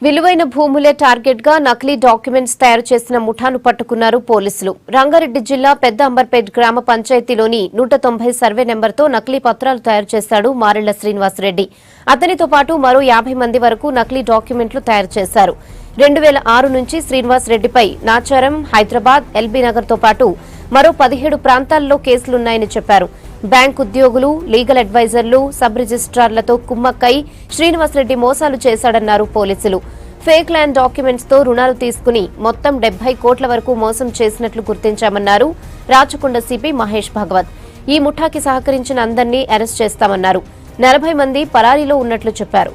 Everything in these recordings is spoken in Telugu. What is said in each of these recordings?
విలువైన భూములే టార్గెట్ గా నకిలీ డాక్యుమెంట్స్ తయారు చేసిన ముఠాను పట్టుకున్నారు పోలీసులు. రంగారెడ్డి జిల్లా పెద్ద అంబర్పేట్ గ్రామ పంచాయతీలోని 190 సర్వే నెంబర్తో నకిలీ పత్రాలు తయారు చేశాడు మారెళ్ల శ్రీనివాసరెడ్డి. అతనితో పాటు మరో 50 మంది వరకు నకిలీ డాక్యుమెంట్లు తయారు చేశారు. 2006 నుంచి శ్రీనివాసరెడ్డిపై నాచారం, హైదరాబాద్, ఎల్బీ నగర్ తో పాటు మరో 17 ప్రాంతాల్లో కేసులున్నాయని చెప్పారు. బ్యాంక్ ఉద్యోగులు, లీగల్ అడ్వైజర్లు, సబ్ రిజిస్ట్రార్లతో కుమ్మక్కై శ్రీనివాసరెడ్డి మోసాలు చేశాడన్నారు పోలీసులు. ఫేక్ ల్యాండ్ డాక్యుమెంట్స్ తో రుణాలు తీసుకుని మొత్తం 70 కోట్ల వరకు మోసం చేసినట్లు గుర్తించామన్నారు రాచకొండ సిపి మహేష్ భగవత్. ఈ ముఠాకి సహకరించిన అందరినీ అరెస్ట్ చేస్తామన్నారు. 40 మంది పరారీలో ఉన్నట్లు చెప్పారు.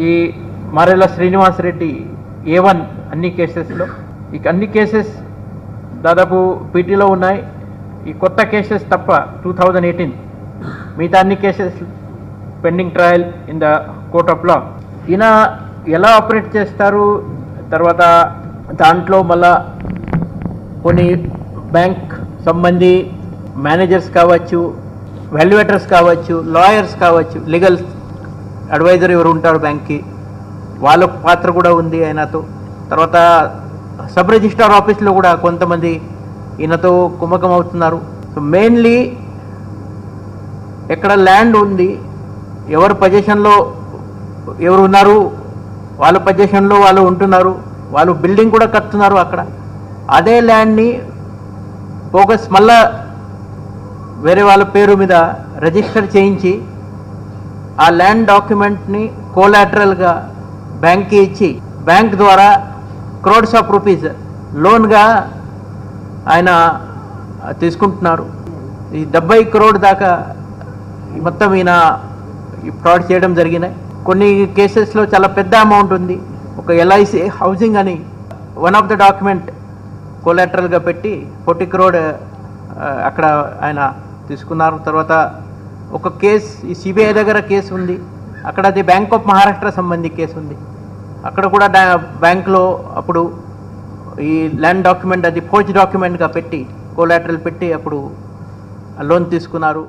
ఈ మారెళ్ల శ్రీనివాసరెడ్డి A1 అన్ని కేసెస్లో, ఈ అన్ని కేసెస్ దాదాపు పీటీలో ఉన్నాయి. ఈ కొత్త కేసెస్ తప్ప 2018 మిగతా అన్ని cases pending trial in the court of law. ఈయన ఎలా ఆపరేట్ చేస్తారు, తర్వాత దాంట్లో మళ్ళా కొన్ని బ్యాంక్ సంబంధి మేనేజర్స్ కావచ్చు, వాల్యుయేటర్స్ కావచ్చు, లాయర్స్ కావచ్చు, లీగల్ అడ్వైజర్ ఎవరు ఉంటారు బ్యాంక్కి, వాళ్ళ పాత్ర కూడా ఉంది ఆయనతో. తర్వాత సబ్ రిజిస్ట్రార్ ఆఫీస్లో కూడా కొంతమంది ఈయనతో కుమ్మకం అవుతున్నారు. సో మెయిన్లీ ఎక్కడ ల్యాండ్ ఉంది, ఎవరు పొజిషన్లో ఎవరు ఉన్నారు, వాళ్ళ పొజిషన్లో వాళ్ళు ఉంటున్నారు, వాళ్ళు బిల్డింగ్ కూడా కట్టుతున్నారు అక్కడ. అదే ల్యాండ్ని ఫోకస్ మళ్ళా వేరే వాళ్ళ పేరు మీద రిజిస్టర్ చేయించి ఆ ల్యాండ్ డాక్యుమెంట్ని కోలాటరల్గా బ్యాంక్కి ఇచ్చి బ్యాంక్ ద్వారా క్రోడ్స్ ఆఫ్ రూపీస్ లోన్గా ఆయన తీసుకుంటున్నారు. ఈ 70 crore దాకా మొత్తం ఈయన ఫ్రాడ్ చేయడం జరిగినాయి. కొన్ని కేసెస్లో చాలా పెద్ద అమౌంట్ ఉంది. ఒక LIC హౌసింగ్ అని వన్ ఆఫ్ ద డాక్యుమెంట్ కోలాటరల్గా పెట్టి 40 crore అక్కడ ఆయన తీసుకున్నారు. తర్వాత ఒక కేసు ఈ CBI దగ్గర కేసు ఉంది, అక్కడ అది బ్యాంక్ ఆఫ్ మహారాష్ట్ర సంబంధి కేసు ఉంది. అక్కడ కూడా బ్యాంక్లో అప్పుడు ఈ ల్యాండ్ డాక్యుమెంట్ అది ఫోర్జ్ డాక్యుమెంట్గా పెట్టి కోలాటరల్ పెట్టి అప్పుడు లోన్ తీసుకున్నారు.